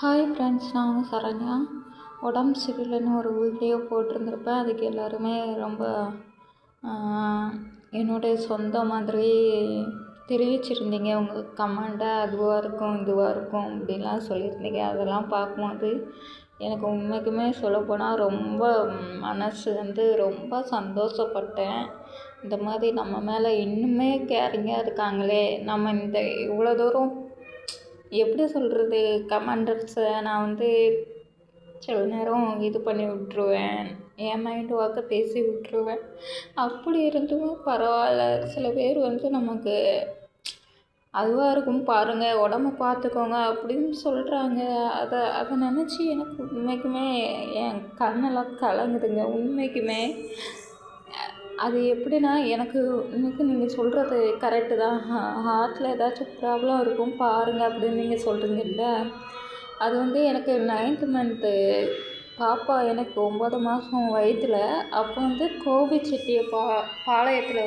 Hi friends, நான் உங்கள் சரண்யா. உடம்பு சரியில்லைன்னு ஒரு வீடியோ போட்டிருந்துருப்பேன். அதுக்கு எல்லோருமே ரொம்ப என்னுடைய சொந்த மாதிரி தெரிவிச்சிருந்தீங்க. உங்கள் கமெண்ட்டை அதுவாக இருக்கும் இதுவாக இருக்கும் அப்படின்லாம் சொல்லியிருந்தீங்க. அதெல்லாம் பார்க்கும்போது எனக்கு உண்மைக்குமே சொல்லப்போனால் ரொம்ப மனசு ரொம்ப சந்தோஷப்பட்டேன். இந்த மாதிரி நம்ம மேலே இன்னுமே கேரிங்காக இருக்காங்களே. நம்ம இவ்வளோ தூரம் எப்படி சொல்கிறது, கமெண்டர்ஸை நான் சில நேரம் இது பண்ணி விட்ருவேன். என் மைண்டு வாக்க பேசி விட்ருவேன். அப்படி இருந்தும் பரவாயில்ல, சில பேர் நமக்கு அதுவாக இருக்கும் பாருங்கள், உடம்ப பார்த்துக்கோங்க அப்படின்னு சொல்கிறாங்க. அதை நினச்சி எனக்கு உண்மைக்குமே என் கண்ணெல்லாம் கலங்குதுங்க. உண்மைக்குமே அது எப்படின்னா, எனக்கு இன்னைக்கு நீங்கள் சொல்கிறது கரெக்டு தான். ஹார்ட்டில் ஏதாச்சும் ப்ராப்ளம் இருக்கும் பாருங்கள் அப்படின்னு நீங்கள் சொல்கிறீங்கல்ல. அது எனக்கு 9th மந்த்து பாப்பா, எனக்கு 9 மாதம் வயிற்றில். அப்போ கோபிச்செட்டிய பாளையத்தில்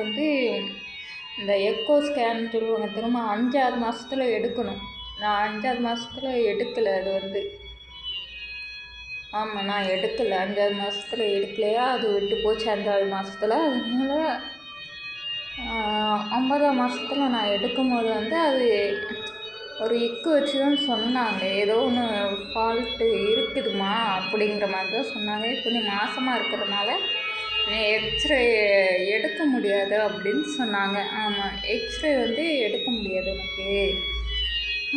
இந்த எக்கோ ஸ்கேன் சொல்லுவாங்க திரும்ப 5-6 மாதத்துல எடுக்கணும். நான் 5-6 மாதத்துல எடுக்கலை. ஆமாம், நான் எடுக்கலை. 5-6 மாதத்துல எடுக்கலையா, அது விட்டு போச்சு 5-6 மாதத்துல. அதனால் 9ஆம் மாதத்துல நான் எடுக்கும்போது அது ஒரு எக்கு வச்சு தான் சொன்னாங்க. ஏதோ ஒன்று ஃபால்ட்டு இருக்குதுமா அப்படிங்கிற மாதிரி தான் சொன்னாங்க. இப்போ நீ மாதமாக இருக்கிறதுனால நீ எக்ஸ்ரே எடுக்க முடியாது அப்படின்னு சொன்னாங்க. ஆமாம், எக்ஸ்ரே எடுக்க முடியாது உனக்கு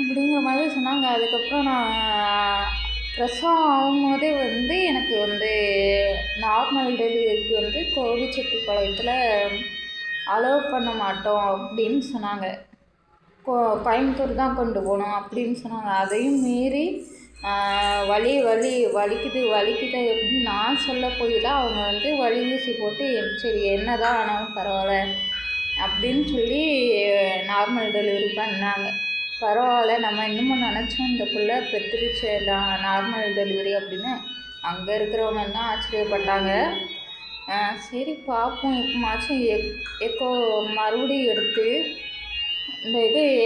அப்படிங்கிற மாதிரி சொன்னாங்க. அதுக்கப்புறம் நான் பிரசவம் ஆகும்போதே எனக்கு நார்மல் டெலிவரிக்கு கோபிச்செட்டிப்பாளையத்தில் அலோவ் பண்ண மாட்டோம் அப்படின்னு சொன்னாங்க. கோயம்புத்தூர் தான் கொண்டு போகணும் அப்படின்னு சொன்னாங்க. அதையும் மீறி வலிக்குது அப்படின்னு நான் சொல்ல போய் தான் அவங்க வலி ஊசி போட்டு சரி என்ன தான் ஆனாலும் பரவாயில்ல அப்படின்னு சொல்லி நார்மல் டெலிவரி பண்ணாங்க. பரவாயில்ல, நம்ம இன்னமும் நினச்சோம் இந்த பிள்ளை பெற்றுருச்சு நார்மல் டெலிவரி அப்படின்னு. அங்கே இருக்கிறவங்க எல்லாம் ஆச்சரியப்பட்டாங்க. சரி பார்ப்போம், எப்போமாச்சும் எக்கோ மறுபடியும் எடுத்து இந்த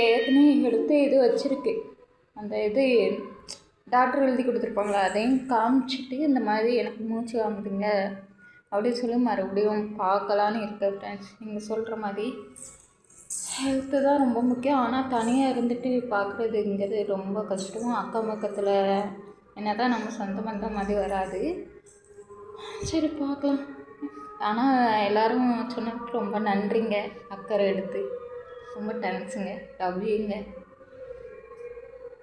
ஏற்கனவே எடுத்து வச்சுருக்கு. அந்த டாக்டர் எழுதி கொடுத்துருப்பாங்களா, அதையும் காமிச்சிட்டு இந்த மாதிரி எனக்கு மூச்சு வாங்குதுங்க அப்படின்னு சொல்லி மறுபடியும் பார்க்கலான்னு இருக்கேன் ஃப்ரெண்ட்ஸ். நீங்கள் சொல்கிற மாதிரி ஹெல்த்து தான் ரொம்ப முக்கியம். ஆனால் தனியாக இருந்துட்டு பார்க்குறதுங்கிறது ரொம்ப கஷ்டம். அக்கம் பக்கத்தில் என்ன தான் நம்ம சொந்த பந்தம் மாதிரி வராது. சரி பார்க்கலாம். ஆனால் எல்லோரும் சொன்னதுக்கு ரொம்ப நன்றிங்க. அக்கறை எடுத்து ரொம்ப தேங்க்ஸுங்க. லவ் யூங்க.